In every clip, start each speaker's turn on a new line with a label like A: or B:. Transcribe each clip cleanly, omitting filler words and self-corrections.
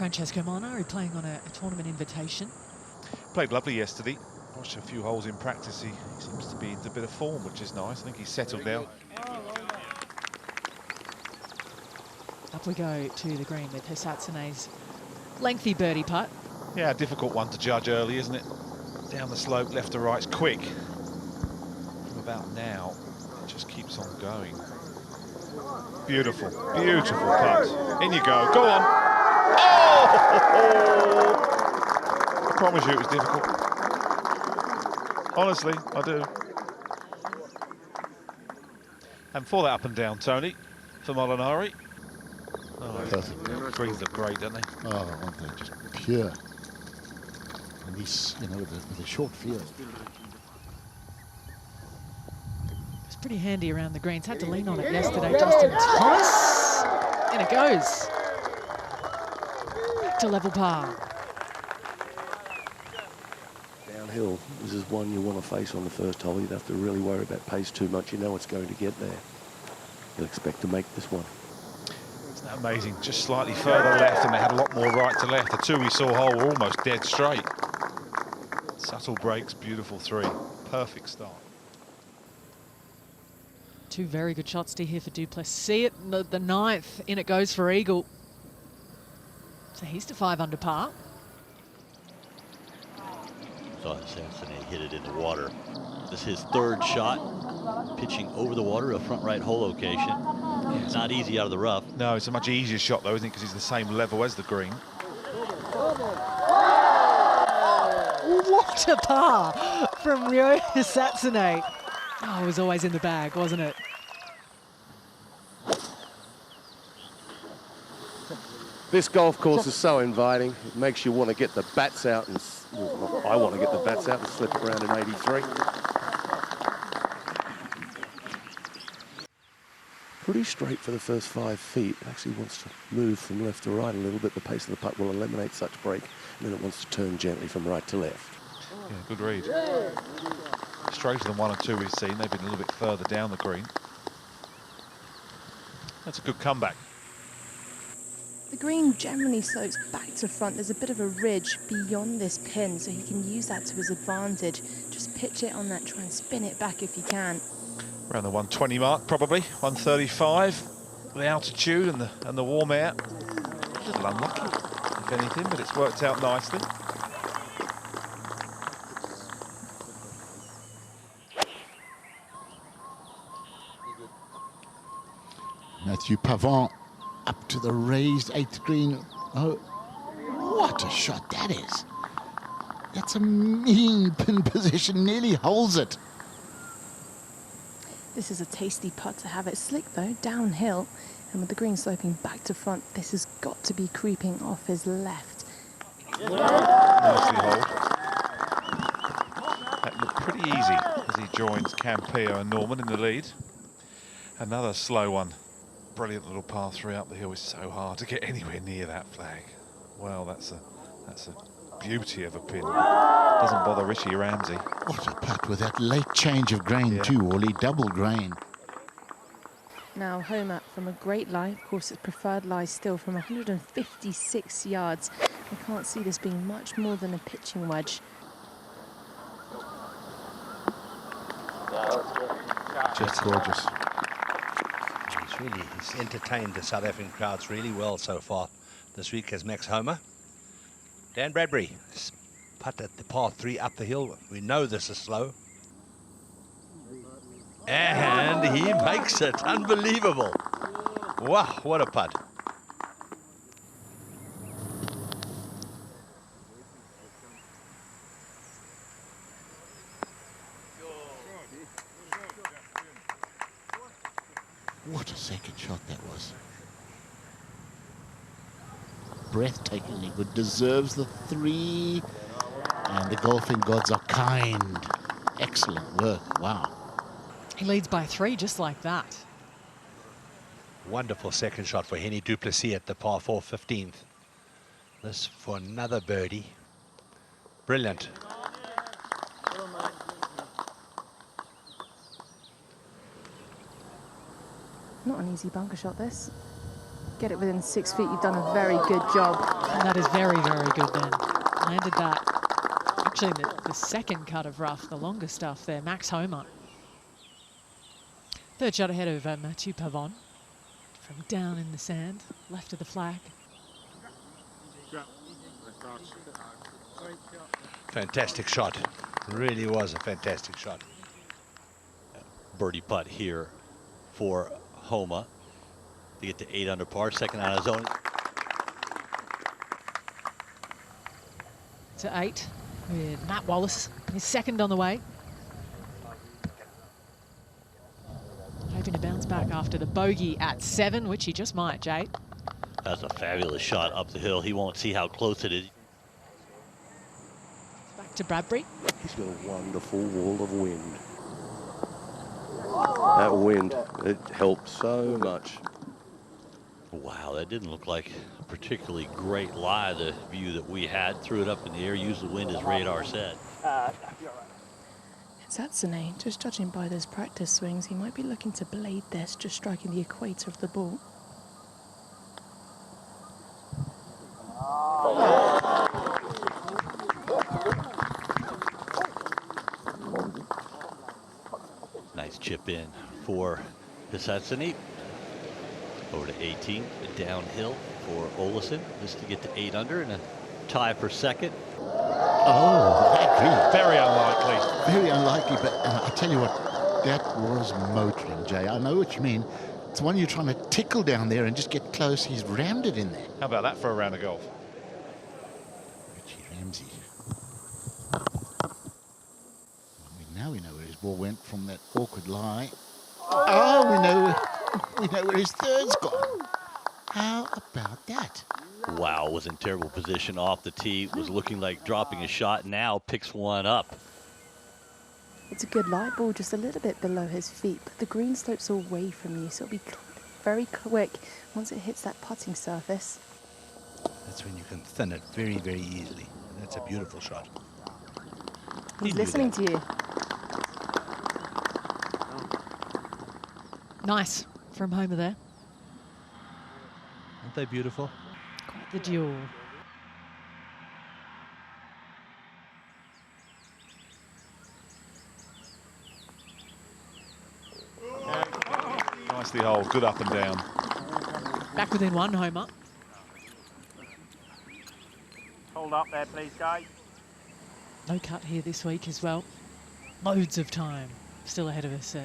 A: Francesco Molinari playing on a tournament invitation.
B: Played lovely yesterday. Watched a few holes in practice. He seems to be in a bit of form, which is nice. I think he's settled now.
A: Up we go to the green with Hisatsune's lengthy birdie putt.
B: Yeah, a difficult one to judge early, isn't it? Down the slope, left to right, it's quick. From about now, it just keeps on going. Beautiful, beautiful putt. In you go, go on. Oh! I promise you it was difficult. Honestly, I do. And for that up and down, Tony, for Molinari. Oh,
C: perfect.
B: Greens look great, don't they?
C: Oh, aren't they just pure? And these, you know, with a short field.
A: It's pretty handy around the greens. Had to lean on it yesterday, Justin Thomas. In it goes. Back to level par.
D: Downhill, this is one you want to face on the first hole. You'd have to really worry about pace too much. You know it's going to get there. You'll expect to make this one.
B: Isn't that amazing? Just slightly further left, and they had a lot more right to left. The two we saw hole were almost dead straight. Subtle breaks, beautiful three. Perfect start.
A: Two very good shots to here for Duplessis. See it, the ninth, in it goes for Eagle. So he's to 5 under par.
E: Saw Samson hit it in the water. This is his third shot, pitching over the water, a front right hole location. Yeah, it's not easy out of the rough.
B: No, it's a much easier shot though, isn't it? Because he's the same level as the green.
A: What a par from Ryo Hisatsune. Oh, it was always in the bag, wasn't it?
D: This golf course is so inviting. It makes you want to get the bats out and, well, I want to get the bats out and slip it around in 83. Pretty straight for the first 5 feet. It actually wants to move from left to right a little bit. The pace of the putt will eliminate such break, and then it wants to turn gently from right to left.
B: Yeah, good read. Straighter than 1 and 2 we've seen. They've been a little bit further down the green. That's a good comeback.
F: The green generally slopes back to front. There's a bit of a ridge beyond this pin, so he can use that to his advantage. Just pitch it on that, try and spin it back if you can.
B: Around the 120 mark, probably 135. The altitude and the warm air. A little unlucky, if anything, but it's worked out nicely.
C: Matthew Pavon up to the raised 8th green. Oh, what a shot that is. That's a mean pin position, nearly holds it.
F: This is a tasty putt to have. It slick though, downhill, and with the green sloping back to front, this has got to be creeping off his left.
B: Nicely hold. That looked pretty easy as he joins Campillo and Norman in the lead. Another slow one. Brilliant little par 3 up the hill. It's so hard to get anywhere near that flag. Well, that's a beauty of a pin. Doesn't bother Richie Ramsey.
C: What a putt with that late change of grain too, Wally, double grain.
F: Now Homa from a great lie. Of course, his preferred lie still from 156 yards. I can't see this being much more than a pitching wedge.
B: Just gorgeous.
G: He's entertained the South African crowds really well so far this week as Max Homa. Dan Bradbury, putt at the par 3 up the hill. We know this is slow. And he makes it. Unbelievable. Wow, what a putt.
C: What a second shot that was. Breathtakingly good, deserves the 3. And the golfing gods are kind. Excellent work, wow.
A: He leads by 3 just like that.
G: Wonderful second shot for Henny Duplessis at the par 4 15th. This for another birdie. Brilliant.
F: Not an easy bunker shot, this. Get it within 6 feet. You've done a very good job.
A: And that is very, very good then. Landed that. Actually, the second cut of rough, the longer stuff there. Max Homa. Third shot ahead of Mathieu Pavon. From down in the sand, left of the flag.
G: Fantastic shot. Really was a fantastic shot.
E: Birdie putt here for Homa to get to 8 under par, second on his own.
A: To 8 with Matt Wallace, his second on the way. Hoping to bounce back after the bogey at 7, which he just might, Jay.
E: That's a fabulous shot up the hill. He won't see how close it is.
A: Back to Bradbury.
D: He's got a wonderful wall of wind. That wind, it helps so much.
E: Wow, that didn't look like a particularly great lie, the view that we had. Threw it up in the air, used the wind as radar said.
F: Satsune, just judging by those practice swings, he might be looking to blade this, just striking the equator of the ball.
E: Nice chip in for Satsune. Over to 18, downhill for Olesen, just to get to 8 under and a tie for second.
C: Oh, that green.
B: Very unlikely.
C: Very unlikely, but I tell you what, that was motoring, Jay. I know what you mean. It's one you're trying to tickle down there and just get close. He's rammed it in there.
B: How about that for a round of golf?
C: Richie Ramsey. Now we know where his ball went from that awkward lie. Oh, we know where his third's gone. How about that?
E: Wow, was in terrible position off the tee, was looking like dropping a shot, now picks one up.
F: It's a good light ball, just a little bit below his feet, but the green slope's away from you, so it'll be very quick once it hits that putting surface.
G: That's when you can thin it very, very easily. That's a beautiful shot.
F: He's listening to you.
A: Nice from Homa there.
G: Aren't they beautiful?
A: Quite the duel.
B: Nicely holed, good up and down.
A: Back within 1, Homa.
H: Hold up there, please, guys.
A: No cut here this week as well. Loads of time still ahead of us.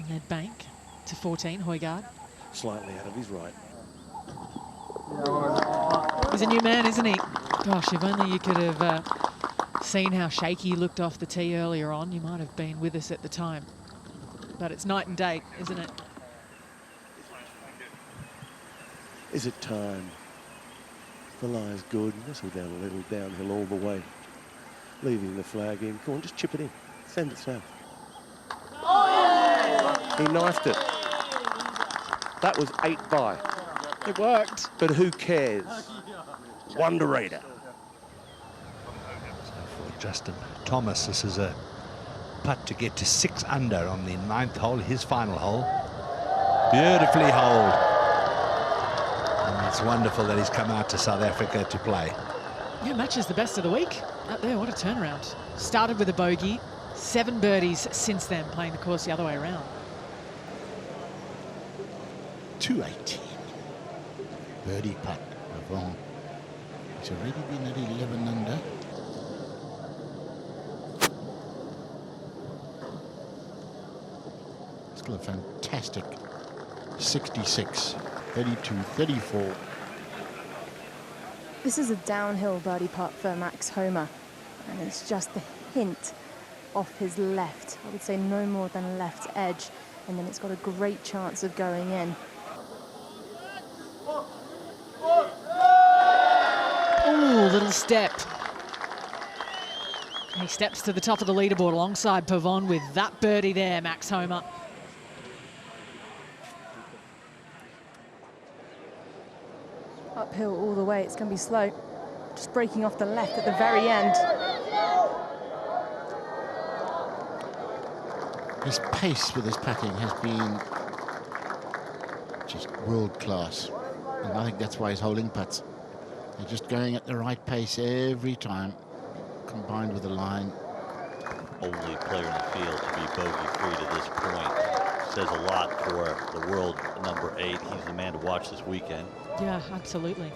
A: Nedbank to 14, Højgaard.
D: Slightly out of his right.
A: He's a new man, isn't he? Gosh, if only you could have seen how shaky he looked off the tee earlier on, you might have been with us at the time. But it's night and day, isn't it?
D: Is it time? The lie's good. Nestle down a little downhill all the way. Leaving the flag in. Come on, just chip it in. Send it south. He knifed it. That was 8 by.
A: It worked.
D: But who cares? Wonderator.
G: So for Justin Thomas, this is a putt to get to 6 under on the 9th hole, his final hole. Beautifully holed. And it's wonderful that he's come out to South Africa to play.
A: Yeah, matches the best of the week. Out there, what a turnaround. Started with a bogey, 7 birdies since then, playing the course the other way around.
C: 218. Birdie putt. Pavon. He's already been at 11 under. Still a fantastic 66, 32, 34.
F: This is a downhill birdie putt for Max Homa, and it's just a hint off his left. I would say no more than left edge, and then it's got a great chance of going in.
A: Ooh, little step. He steps to the top of the leaderboard alongside Pavon with that birdie there, Max Homa.
F: Uphill all the way, it's going to be slow. Just breaking off the left at the very end.
C: His pace with his putting has been just world class. And I think that's why he's holding putts. They're just going at the right pace every time, combined with the line.
E: Only player in the field to be bogey-free to this point. Says a lot for the world number 8. He's the man to watch this weekend.
A: Yeah, absolutely.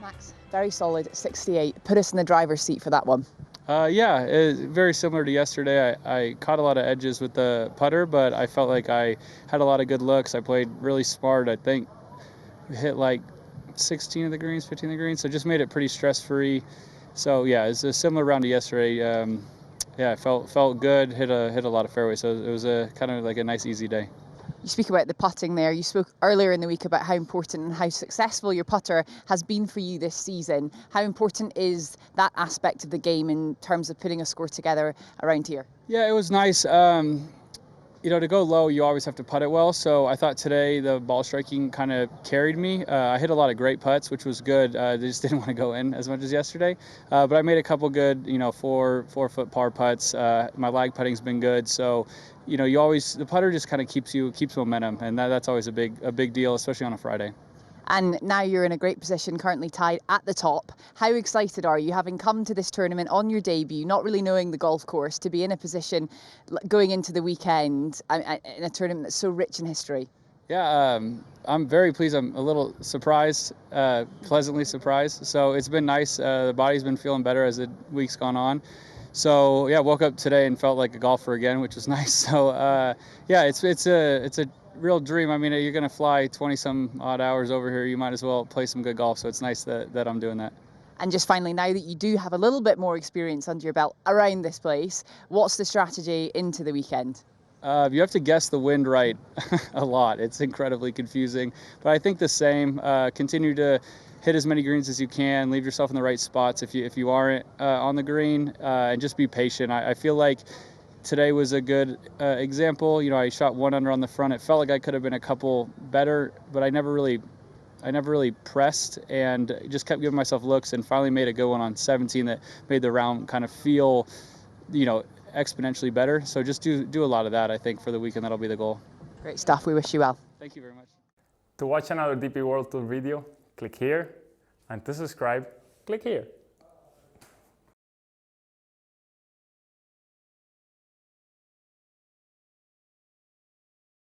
I: Max, very solid at 68. Put us in the driver's seat for that one.
J: Yeah, it's very similar to yesterday. I caught a lot of edges with the putter, but I felt like I had a lot of good looks. I played really smart. I think we hit like 16 of the greens, 15 of the greens, so just made it pretty stress-free. So yeah, it's a similar round to yesterday. Yeah, it felt good. Hit a lot of fairways, so it was a kind of like a nice, easy day.
I: You speak about the putting there. You spoke earlier in the week about how important and how successful your putter has been for you this season. How important is that aspect of the game in terms of putting a score together around here?
J: Yeah, it was nice. You know, to go low, you always have to putt it well. So I thought today the ball striking kind of carried me. I hit a lot of great putts, which was good. They just didn't want to go in as much as yesterday. But I made a couple good, you know, 4-foot par putts. My lag putting's been good. So, you know, the putter just kind of keeps momentum, and that's always a big deal, especially on a Friday.
I: And now you're in a great position, currently tied at the top. How excited are you, having come to this tournament on your debut, not really knowing the golf course, to be in a position going into the weekend in a tournament that's so rich in history?
J: Yeah, I'm very pleased. I'm a little surprised, pleasantly surprised. So it's been nice. The body's been feeling better as the week's gone on. So yeah, woke up today and felt like a golfer again, which was nice. So yeah, it's a real dream. I mean, you're going to fly 20-some odd hours over here. You might as well play some good golf. So it's nice that I'm doing that.
I: And just finally, now that you do have a little bit more experience under your belt around this place, what's the strategy into the weekend?
J: You have to guess the wind right a lot. It's incredibly confusing. But I think the same. Continue to hit as many greens as you can. Leave yourself in the right spots if you aren't on the green, and just be patient. I feel like today was a good example. You know, I shot 1 under on the front. It felt like I could have been a couple better, but I never really pressed and just kept giving myself looks, and finally made a good one on 17 that made the round kind of feel, you know, exponentially better. So just do a lot of that. I think for the weekend that'll be the goal.
I: Great stuff. We wish you well.
J: Thank you very much.
K: To watch another DP World Tour video, click here, and to subscribe, click here.